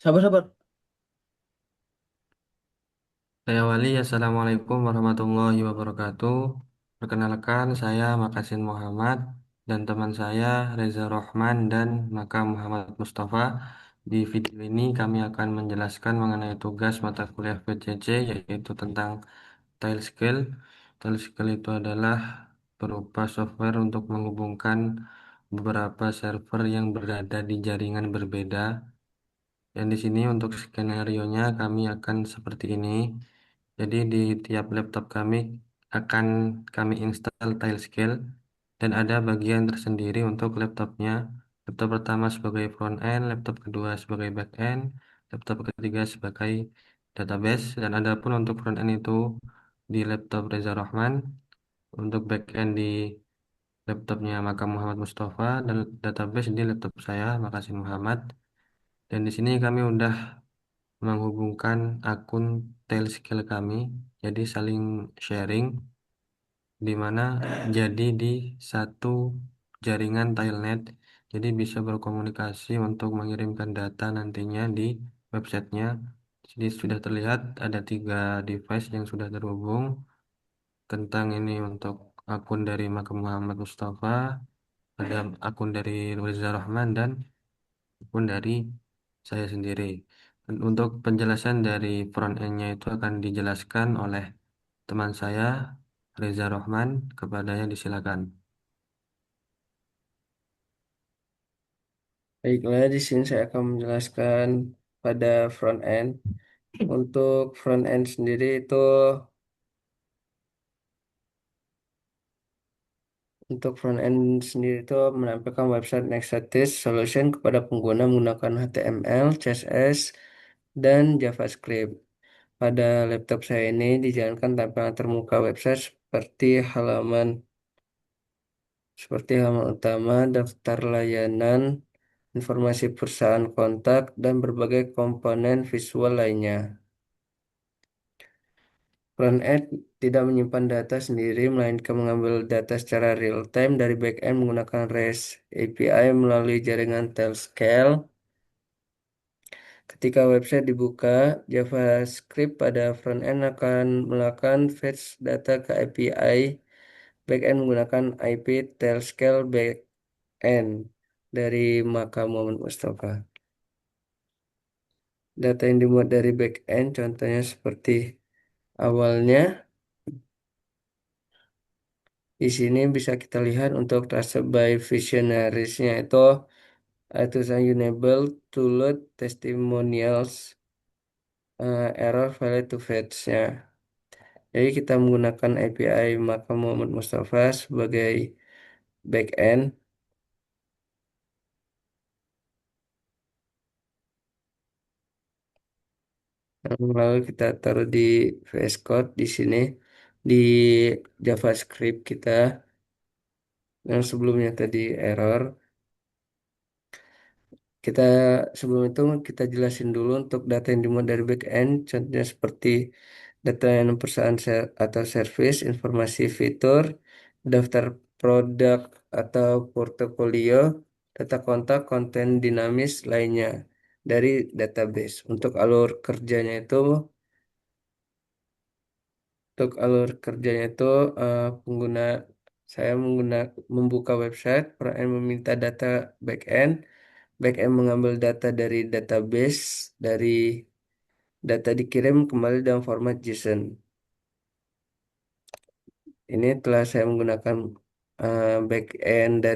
Sabar, sabar. Saya Wali, Assalamualaikum warahmatullahi wabarakatuh. Perkenalkan, saya Makasin Muhammad dan teman saya Reza Rohman dan Maka Muhammad Mustafa. Di video ini kami akan menjelaskan mengenai tugas mata kuliah PCC yaitu tentang Tailscale. Tailscale itu adalah berupa software untuk menghubungkan beberapa server yang berada di jaringan berbeda. Dan di sini untuk skenario-nya kami akan seperti ini. Jadi di tiap laptop kami akan kami install Tailscale dan ada bagian tersendiri untuk laptopnya. Laptop pertama sebagai front end, laptop kedua sebagai back end, laptop ketiga sebagai database dan ada pun untuk front end itu di laptop Reza Rahman, untuk back end di laptopnya Maka Muhammad Mustafa dan database di laptop saya Makasih Muhammad. Dan di sini kami udah menghubungkan akun Tailscale kami, jadi saling sharing, di mana jadi di satu jaringan Tailnet, jadi bisa berkomunikasi untuk mengirimkan data nantinya di websitenya. Jadi sudah terlihat ada tiga device yang sudah terhubung. Tentang ini untuk akun dari Makam Muhammad Mustafa, ada akun dari Reza Rahman dan akun dari saya sendiri. Dan untuk penjelasan dari front end-nya itu akan dijelaskan oleh teman saya Reza Rohman, kepadanya disilakan. Baiklah, di sini saya akan menjelaskan pada front end. Untuk front end sendiri itu, untuk front end sendiri itu menampilkan website Nexatis Solution kepada pengguna menggunakan HTML, CSS, dan JavaScript. Pada laptop saya ini dijalankan tampilan terbuka website seperti halaman utama, daftar layanan, informasi perusahaan kontak, dan berbagai komponen visual lainnya. Frontend tidak menyimpan data sendiri, melainkan mengambil data secara real-time dari backend menggunakan REST API melalui jaringan Tailscale. Ketika website dibuka, JavaScript pada frontend akan melakukan fetch data ke API backend menggunakan IP Tailscale backend dari Maka Muhammad Mustafa. Data yang dimuat dari backend contohnya seperti awalnya di sini bisa kita lihat untuk Trusted by Visionaries-nya itu saya enable to load testimonials, error valid to fetch-nya. Jadi kita menggunakan API Maka Muhammad Mustafa sebagai backend. Lalu kita taruh di VS Code di sini di JavaScript kita yang sebelumnya tadi error. Kita sebelum itu kita jelasin dulu untuk data yang dimuat dari backend, contohnya seperti data yang perusahaan atau service, informasi fitur, daftar produk atau portofolio, data kontak, konten dinamis lainnya dari database. Untuk alur kerjanya itu pengguna saya membuka website, front-end meminta data backend, backend mengambil data dari database, dari data dikirim kembali dalam format JSON. Ini telah saya menggunakan backend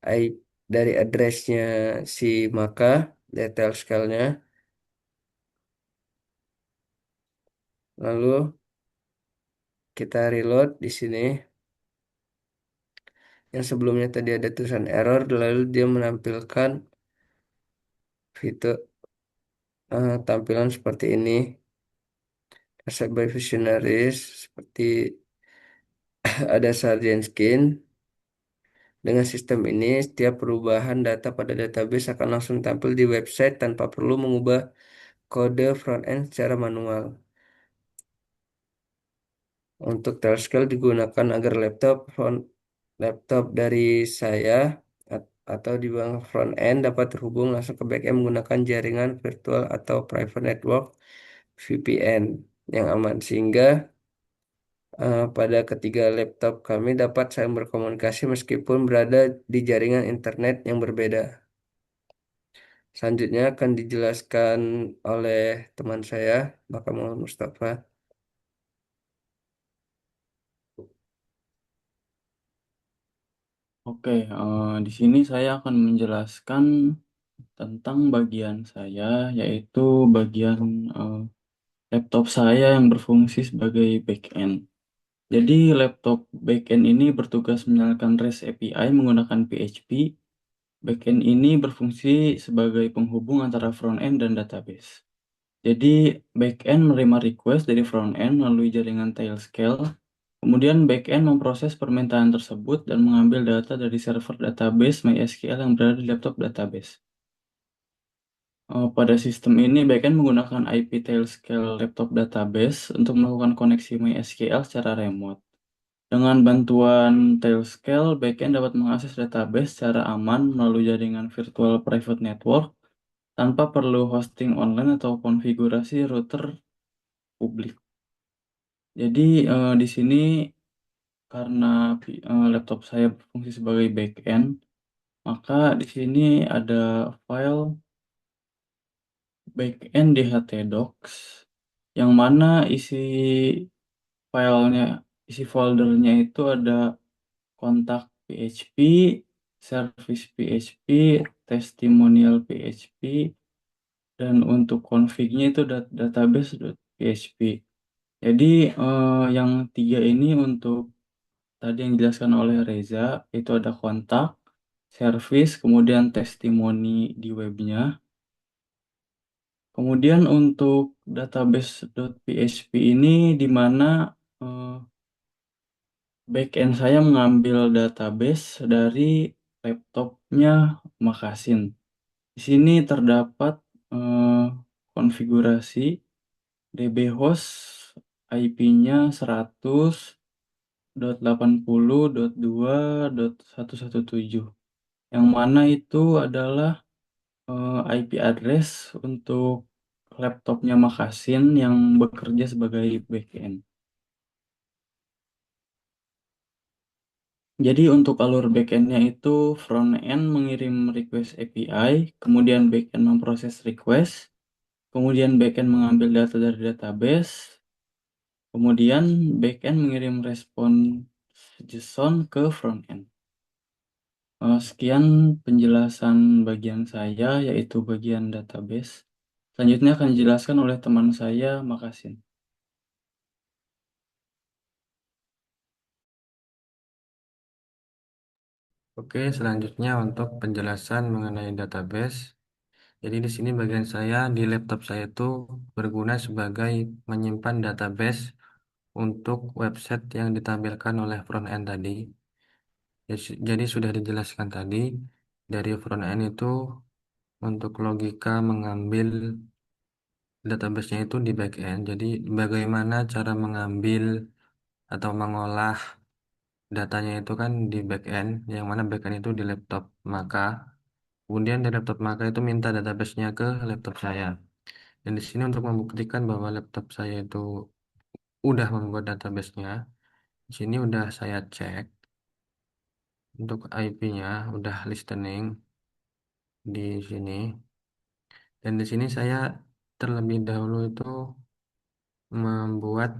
I- dari addressnya si Maka, detail scale-nya. Lalu kita reload di sini. Yang sebelumnya tadi ada tulisan error, lalu dia menampilkan fitur tampilan seperti ini. Asset by Visionaries, seperti ada Sargent Skin. Dengan sistem ini, setiap perubahan data pada database akan langsung tampil di website tanpa perlu mengubah kode front-end secara manual. Untuk Telescale digunakan agar laptop dari saya atau di bank front end dapat terhubung langsung ke back end menggunakan jaringan virtual atau private network VPN yang aman sehingga pada ketiga laptop kami dapat saling berkomunikasi meskipun berada di jaringan internet yang berbeda. Selanjutnya akan dijelaskan oleh teman saya, Bapak Muhammad Mustafa. Oke, di sini saya akan menjelaskan tentang bagian saya, yaitu bagian eh, laptop saya yang berfungsi sebagai backend. Jadi, laptop backend ini bertugas menyalakan REST API menggunakan PHP. Backend ini berfungsi sebagai penghubung antara frontend dan database. Jadi, backend menerima request dari frontend melalui jaringan Tailscale. Kemudian backend memproses permintaan tersebut dan mengambil data dari server database MySQL yang berada di laptop database. Pada sistem ini, backend menggunakan IP Tailscale laptop database untuk melakukan koneksi MySQL secara remote. Dengan bantuan Tailscale, backend dapat mengakses database secara aman melalui jaringan virtual private network tanpa perlu hosting online atau konfigurasi router publik. Jadi di sini karena laptop saya berfungsi sebagai backend, maka di sini ada file backend di htdocs yang mana filenya, isi foldernya itu ada kontak PHP, service PHP, testimonial PHP, dan untuk config-nya itu database.php. Jadi yang tiga ini untuk tadi yang dijelaskan oleh Reza, itu ada kontak, service, kemudian testimoni di webnya. Kemudian untuk database.php ini di mana eh, backend saya mengambil database dari laptopnya Makasin. Di sini terdapat eh, konfigurasi DB host IP-nya 100.80.2.117 yang mana itu adalah IP address untuk laptopnya Makasin yang bekerja sebagai backend. Jadi untuk alur backendnya itu front-end mengirim request API, kemudian backend memproses request, kemudian backend mengambil data dari database, kemudian backend mengirim respon JSON ke frontend. Sekian penjelasan bagian saya, yaitu bagian database. Selanjutnya akan dijelaskan oleh teman saya, Makasin. Oke, selanjutnya untuk penjelasan mengenai database. Jadi di sini bagian saya di laptop saya itu berguna sebagai menyimpan database untuk website yang ditampilkan oleh front end tadi. Jadi sudah dijelaskan tadi dari front end itu untuk logika mengambil database-nya itu di back end. Jadi bagaimana cara mengambil atau mengolah datanya itu kan di back end, yang mana back end itu di laptop. Maka kemudian di laptop maka itu minta database-nya ke laptop saya. Dan di sini untuk membuktikan bahwa laptop saya itu udah membuat database-nya, di sini udah saya cek untuk IP-nya, udah listening di sini. Dan di sini saya terlebih dahulu itu membuat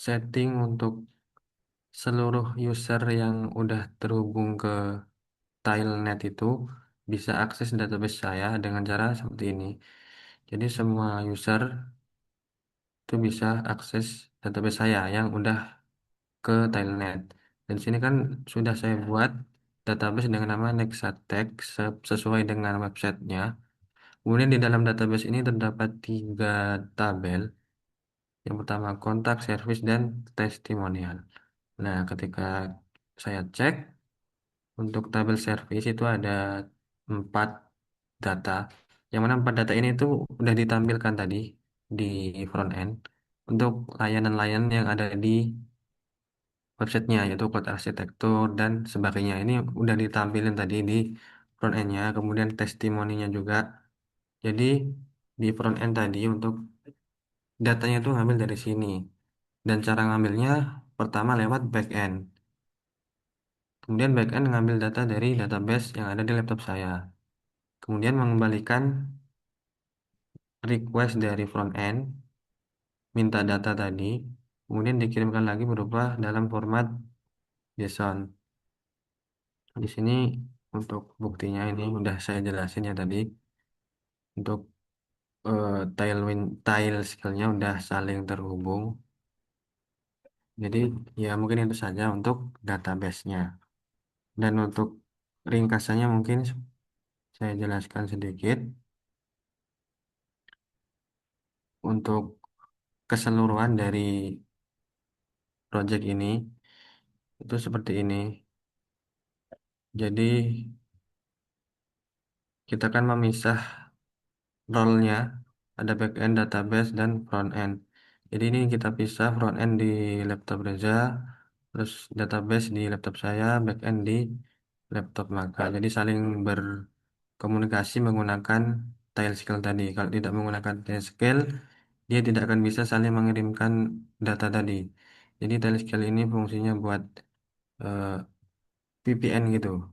setting untuk seluruh user yang udah terhubung ke Tilenet itu bisa akses database saya dengan cara seperti ini. Jadi semua user itu bisa akses database saya yang udah ke Tilenet. Dan di sini kan sudah saya buat database dengan nama Nexatech sesuai dengan websitenya. Kemudian di dalam database ini terdapat tiga tabel. Yang pertama kontak, service, dan testimonial. Nah, ketika saya cek untuk tabel service itu ada 4 data. Yang mana 4 data ini tuh udah ditampilkan tadi di front end untuk layanan-layanan yang ada di websitenya, yaitu cloud arsitektur dan sebagainya. Ini udah ditampilin tadi di front end-nya, kemudian testimoninya juga. Jadi di front end tadi untuk datanya itu ngambil dari sini. Dan cara ngambilnya pertama lewat back end. Kemudian back end ngambil data dari database yang ada di laptop saya. Kemudian mengembalikan request dari front end, minta data tadi, kemudian dikirimkan lagi berupa dalam format JSON. Di sini untuk buktinya ini udah saya jelasin ya tadi. Untuk tile skillnya udah saling terhubung. Jadi ya mungkin itu saja untuk database-nya. Dan untuk ringkasannya mungkin saya jelaskan sedikit. Untuk keseluruhan dari project ini itu seperti ini. Jadi kita kan memisah role-nya, ada back end, database, dan front end. Jadi ini kita pisah front end di laptop Reza, terus database di laptop saya, back end di laptop Maka. Jadi saling berkomunikasi menggunakan tile skill tadi. Kalau tidak menggunakan tile skill, dia tidak akan bisa saling mengirimkan data tadi. Jadi tile skill ini fungsinya buat eh, VPN gitu.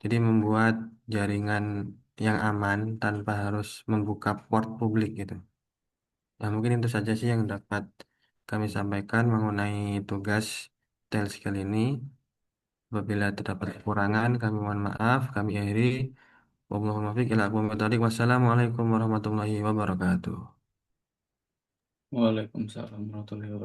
Jadi membuat jaringan yang aman tanpa harus membuka port publik gitu. Nah, mungkin itu saja sih yang dapat kami sampaikan mengenai tugas Telskill ini. Apabila terdapat kekurangan, kami mohon maaf, kami akhiri. Wabillahi taufiq ila aqwamit. Wassalamualaikum warahmatullahi wabarakatuh. Waalaikumsalam warahmatullahi wabarakatuh.